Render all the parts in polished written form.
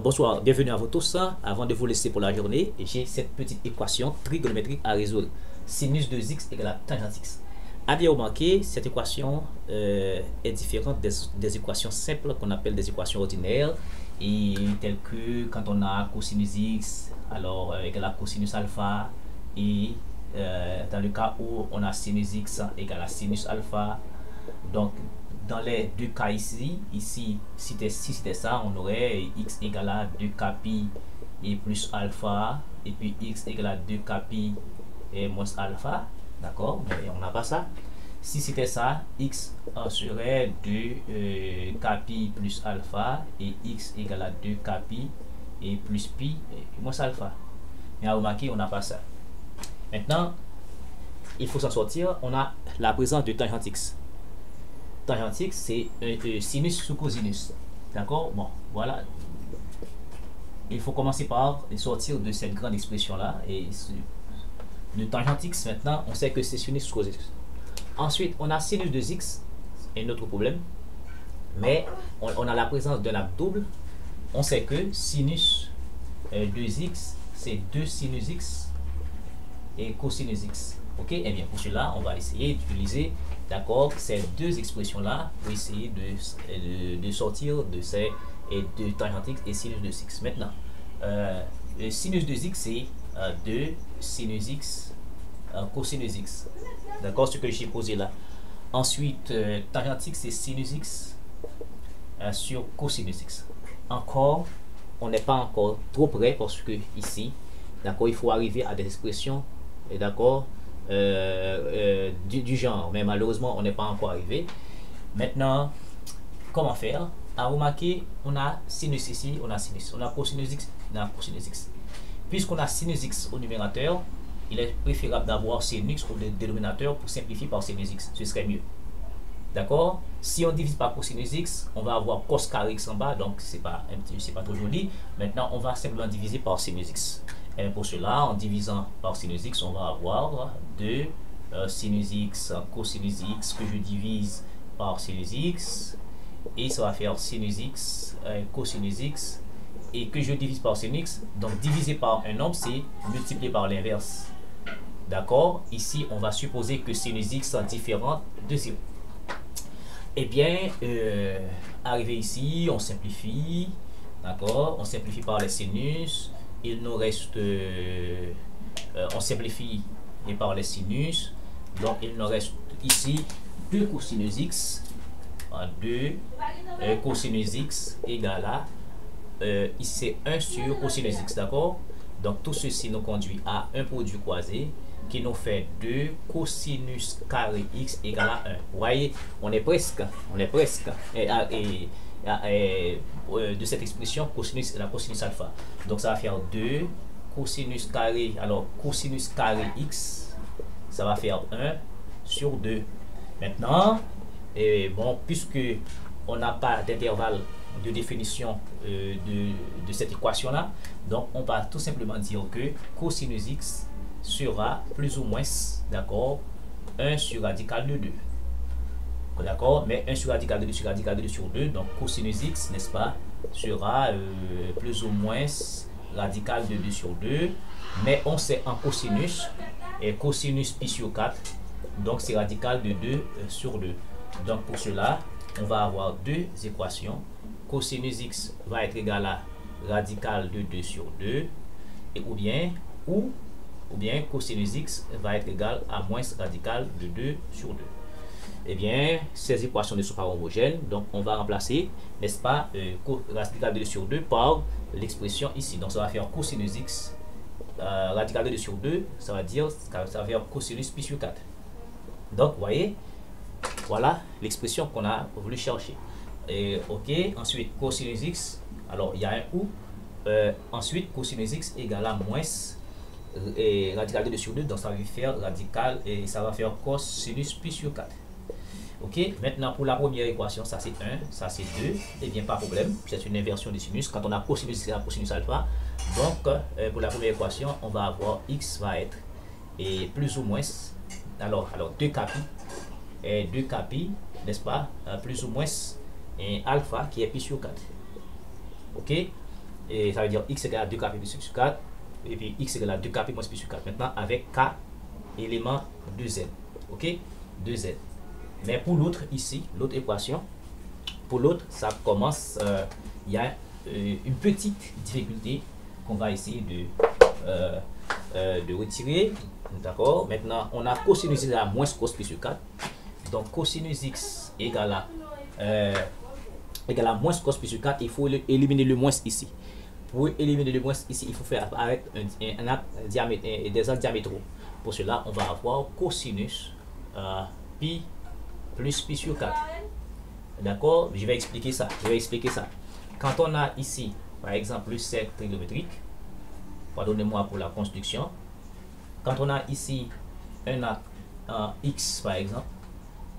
Bonsoir, bienvenue à vous tous. Avant de vous laisser pour la journée, j'ai cette petite équation trigonométrique à résoudre. Sinus de x égale à tangente x. À bien remarquer, cette équation est différente des équations simples qu'on appelle des équations ordinaires, et telles que quand on a cosinus x, alors égale à cosinus alpha, et dans le cas où on a sinus x égale à sinus alpha. Donc dans les deux cas ici si c'était ça, on aurait x égale à 2k pi et plus alpha, et puis x égale à 2k pi et moins alpha, d'accord, mais on n'a pas ça. Si c'était ça, x serait 2k pi plus alpha et x égale à 2k pi et plus pi et moins alpha. Mais à remarquer, on n'a pas ça. Maintenant, il faut s'en sortir. On a la présence de tangente x. Tangente x, c'est sinus sous cosinus. D'accord? Bon, voilà. Il faut commencer par sortir de cette grande expression-là. Et de tangente x, maintenant, on sait que c'est sinus sous cosinus. Ensuite, on a sinus de x, un autre problème. Mais on a la présence d'un axe double. On sait que sinus de x, c'est 2 sinus x et cosinus x. Ok? Et bien, pour cela, on va essayer d'utiliser, d'accord, ces deux expressions-là pour essayer de sortir de ces de tangente x et sinus de x. Maintenant, sinus de x, c'est 2 sinus x cosinus x. D'accord, ce que j'ai posé là. Ensuite, tangente x, c'est sinus x sur cosinus x. Encore, on n'est pas encore trop près parce que ici, d'accord, il faut arriver à des expressions, d'accord, du genre, mais malheureusement on n'est pas encore arrivé. Maintenant, comment faire? À remarquer, on a sinus ici, on a sinus, on a cosinus x, on a cosinus x. Puisqu'on a sinus x au numérateur, il est préférable d'avoir sinus au dénominateur pour simplifier par sinus x, ce serait mieux. D'accord? Si on divise par cosinus x, on va avoir cos carré x en bas, donc c'est pas trop joli. Maintenant, on va simplement diviser par sinus x. Et pour cela, en divisant par sinus x, on va avoir 2 sinus x cosinus x que je divise par sinus x, et ça va faire sinus x cosinus x, et que je divise par sinus x. Donc diviser par un nombre, c'est multiplier par l'inverse. D'accord? Ici, on va supposer que sinus x est différent de 0. Eh bien, arrivé ici, on simplifie. D'accord? On simplifie par les sinus. Il nous reste, on simplifie et par les sinus, donc il nous reste ici 2 cosinus x, 2 cosinus x égale à, ici c'est 1 sur cosinus x, d'accord? Donc tout ceci nous conduit à un produit croisé qui nous fait 2 cosinus carré x égale à 1. Vous voyez, on est presque, de cette expression cosinus et la cosinus alpha. Donc ça va faire 2 cosinus carré, alors cosinus carré x, ça va faire 1 sur 2. Maintenant, bon, puisque on n'a pas d'intervalle de définition de cette équation là, donc on va tout simplement dire que cosinus x sera plus ou moins, d'accord, 1 sur radical de 2. D'accord, mais 1 sur radical de 2 sur radical de 2 sur 2, donc cosinus x, n'est-ce pas, sera plus ou moins radical de 2 sur 2, mais on sait en cosinus, et cosinus pi sur 4, donc c'est radical de 2 sur 2. Donc pour cela, on va avoir deux équations. Cosinus x va être égal à radical de 2 sur 2, et ou bien cosinus x va être égal à moins radical de 2 sur 2. Eh bien, ces équations ne sont pas homogènes, donc on va remplacer, n'est-ce pas, radical de 2 sur 2 par l'expression ici. Donc ça va faire cosinus x radical de 2 sur 2, ça va faire cosinus pi sur 4. Donc, vous voyez, voilà l'expression qu'on a voulu chercher. Et, ok, ensuite cosinus x, alors il y a un ou, ensuite cosinus x égale à moins radical de 2 sur 2, donc ça va faire radical, et ça va faire cosinus pi sur 4. Ok, maintenant pour la première équation, ça c'est 1, ça c'est 2, et bien pas de problème, c'est une inversion des sinus. Quand on a cosinus, c'est la cosinus alpha. Donc pour la première équation, on va avoir x va être et plus ou moins, alors 2k pi, et 2k pi, n'est-ce pas, plus ou moins et alpha qui est pi sur 4. Ok, et ça veut dire x égale à 2kp plus pi sur 4, et puis x égale à 2kp moins pi sur 4. Maintenant, avec k élément de z, ok, de z. Mais pour l'autre ici, l'autre équation, pour l'autre, ça commence, il y a une petite difficulté qu'on va essayer de retirer. D'accord. Maintenant, on a cosinus x à moins cos pi sur 4. Donc, cosinus x égale à moins cos pi sur 4. Il faut éliminer le moins ici. Pour éliminer le moins ici, il faut faire apparaître des angles diamétraux. Pour cela, on va avoir cosinus pi plus pi sur 4. D'accord. Je vais expliquer ça. Quand on a ici, par exemple, le cercle trigonométrique, pardonnez-moi pour la construction. Quand on a ici un x par exemple,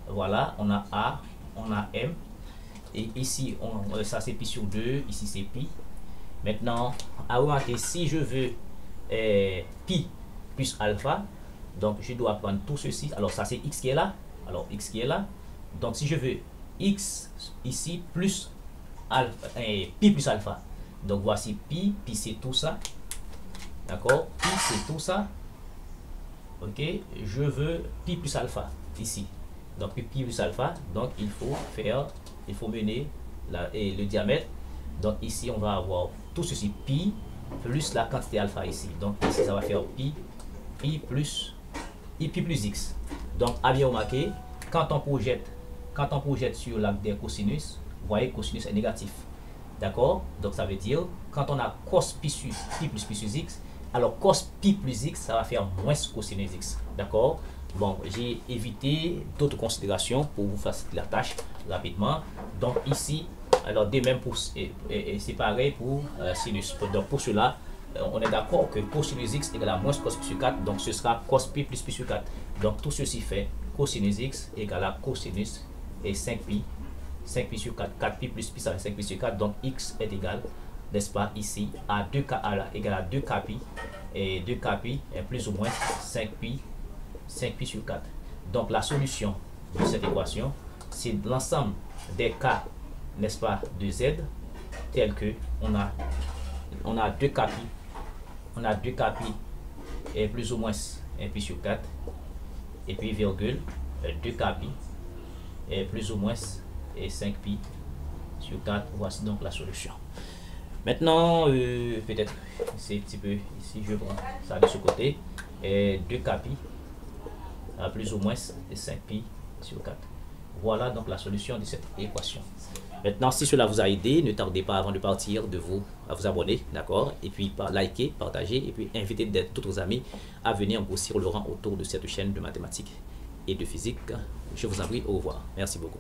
voilà, on a a, on a m, et ici ça c'est pi sur 2, ici c'est pi. Maintenant, à remarquer, si je veux pi plus alpha, donc je dois prendre tout ceci. Alors ça c'est x qui est là, donc si je veux x ici plus alpha, pi plus alpha, donc voici pi c'est tout ça, d'accord, pi c'est tout ça. Ok, je veux pi plus alpha ici. Donc pi plus alpha, donc il faut mener le diamètre. Donc ici on va avoir tout ceci pi plus la quantité alpha ici. Donc ici ça va faire pi plus x. Donc à bien remarquer, quand on projette sur l'axe des cosinus, vous voyez cosinus est négatif. D'accord? Donc ça veut dire quand on a cos pi plus pi sur x, alors cos pi plus x, ça va faire moins cosinus x. D'accord? Bon, j'ai évité d'autres considérations pour vous faciliter la tâche rapidement. Donc ici, alors de même pour c'est pareil pour sinus. Donc pour cela, on est d'accord que cosinus x égale à moins cos pi sur 4. Donc ce sera cos pi plus pi sur 4. Donc tout ceci fait cosinus x égale à cosinus et 5 pi sur 4. 4 pi plus pi, ça fait 5 pi sur 4. Donc x est égal, n'est-ce pas, ici à 2k égale à 2k pi, et 2k pi est plus ou moins 5 pi sur 4. Donc la solution de cette équation, c'est l'ensemble des cas, n'est-ce pas, de z, tel que on a 2k pi est plus ou moins 1 pi sur 4, et puis virgule 2k pi est plus ou moins 5 pi sur 4. Voici donc la solution. Maintenant, peut-être c'est un petit peu ici, je prends ça de ce côté, et 2k pi à plus ou moins 5 pi sur 4. Voilà donc la solution de cette équation. Maintenant, si cela vous a aidé, ne tardez pas avant de partir à vous abonner, d'accord, et puis liker, partager, et puis inviter d'autres amis à venir grossir le rang autour de cette chaîne de mathématiques et de physique. Je vous en prie, au revoir. Merci beaucoup.